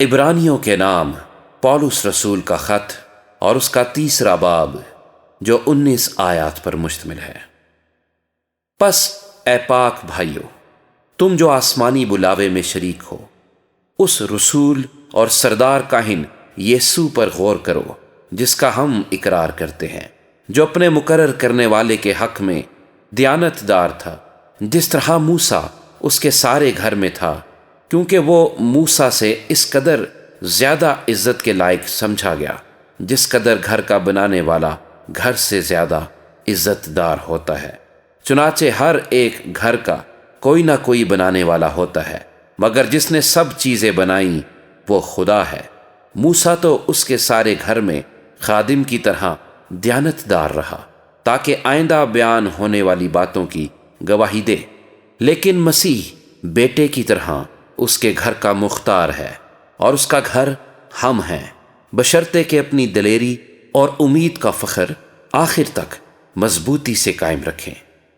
عبرانیوں کے نام پولس رسول کا خط اور اس کا 3 باب جو 19 آیات پر مشتمل ہے۔ پس اے پاک بھائیو، تم جو آسمانی بلاوے میں شریک ہو، اس رسول اور سردار کاہن یسوع پر غور کرو جس کا ہم اقرار کرتے ہیں، جو اپنے مقرر کرنے والے کے حق میں دیانت دار تھا، جس طرح موسیٰ اس کے سارے گھر میں تھا، کیونکہ وہ موسیٰ سے اس قدر زیادہ عزت کے لائق سمجھا گیا جس قدر گھر کا بنانے والا گھر سے زیادہ عزت دار ہوتا ہے۔ چنانچہ ہر ایک گھر کا کوئی نہ کوئی بنانے والا ہوتا ہے، مگر جس نے سب چیزیں بنائیں وہ خدا ہے۔ موسیٰ تو اس کے سارے گھر میں خادم کی طرح دیانت دار رہا تاکہ آئندہ بیان ہونے والی باتوں کی گواہی دے، لیکن مسیح بیٹے کی طرح اس کے گھر کا مختار ہے، اور اس کا گھر ہم ہیں، بشرطے کہ اپنی دلیری اور امید کا فخر آخر تک مضبوطی سے قائم رکھیں۔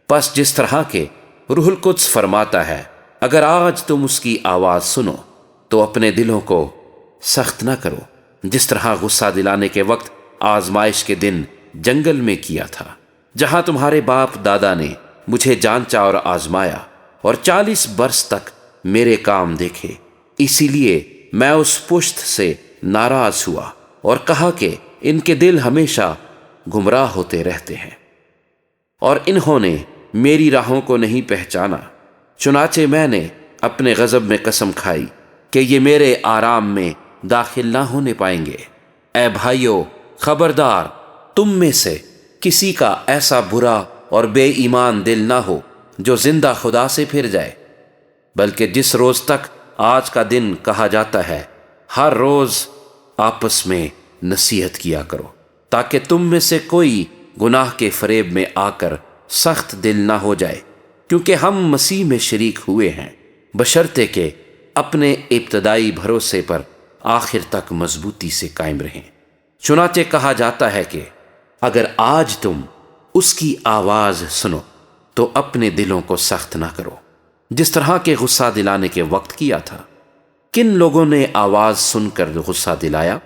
پس جس طرح کے روح القدس فرماتا ہے، اگر آج تم اس کی آواز سنو تو اپنے دلوں کو سخت نہ کرو، جس طرح غصہ دلانے کے وقت آزمائش کے دن جنگل میں کیا تھا، جہاں تمہارے باپ دادا نے مجھے جانچا اور آزمایا اور 40 برس تک میرے کام دیکھے۔ اسی لیے میں اس پشت سے ناراض ہوا اور کہا کہ ان کے دل ہمیشہ گمراہ ہوتے رہتے ہیں، اور انہوں نے میری راہوں کو نہیں پہچانا۔ چنانچہ میں نے اپنے غضب میں قسم کھائی کہ یہ میرے آرام میں داخل نہ ہونے پائیں گے۔ اے بھائیو، خبردار، تم میں سے کسی کا ایسا برا اور بے ایمان دل نہ ہو جو زندہ خدا سے پھر جائے، بلکہ جس روز تک آج کا دن کہا جاتا ہے، ہر روز آپس میں نصیحت کیا کرو، تاکہ تم میں سے کوئی گناہ کے فریب میں آ کر سخت دل نہ ہو جائے، کیونکہ ہم مسیح میں شریک ہوئے ہیں، بشرطے کہ اپنے ابتدائی بھروسے پر آخر تک مضبوطی سے قائم رہیں۔ چنانچہ کہا جاتا ہے کہ اگر آج تم اس کی آواز سنو تو اپنے دلوں کو سخت نہ کرو، جس طرح کے غصہ دلانے کے وقت کیا تھا۔ کن لوگوں نے آواز سن کر غصہ دلایا؟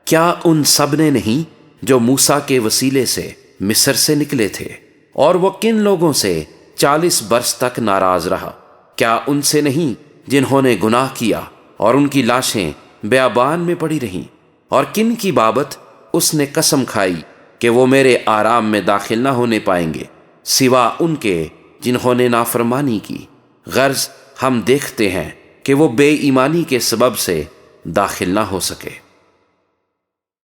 کیا ان سب نے نہیں جو موسیٰ کے وسیلے سے مصر سے نکلے تھے؟ اور وہ کن لوگوں سے 40 برس تک ناراض رہا؟ کیا ان سے نہیں جنہوں نے گناہ کیا اور ان کی لاشیں بیابان میں پڑی رہیں؟ اور کن کی بابت اس نے قسم کھائی کہ وہ میرے آرام میں داخل نہ ہونے پائیں گے، سوا ان کے جنہوں نے نافرمانی کی؟ غرض ہم دیکھتے ہیں کہ وہ بے ایمانی کے سبب سے داخل نہ ہو سکے۔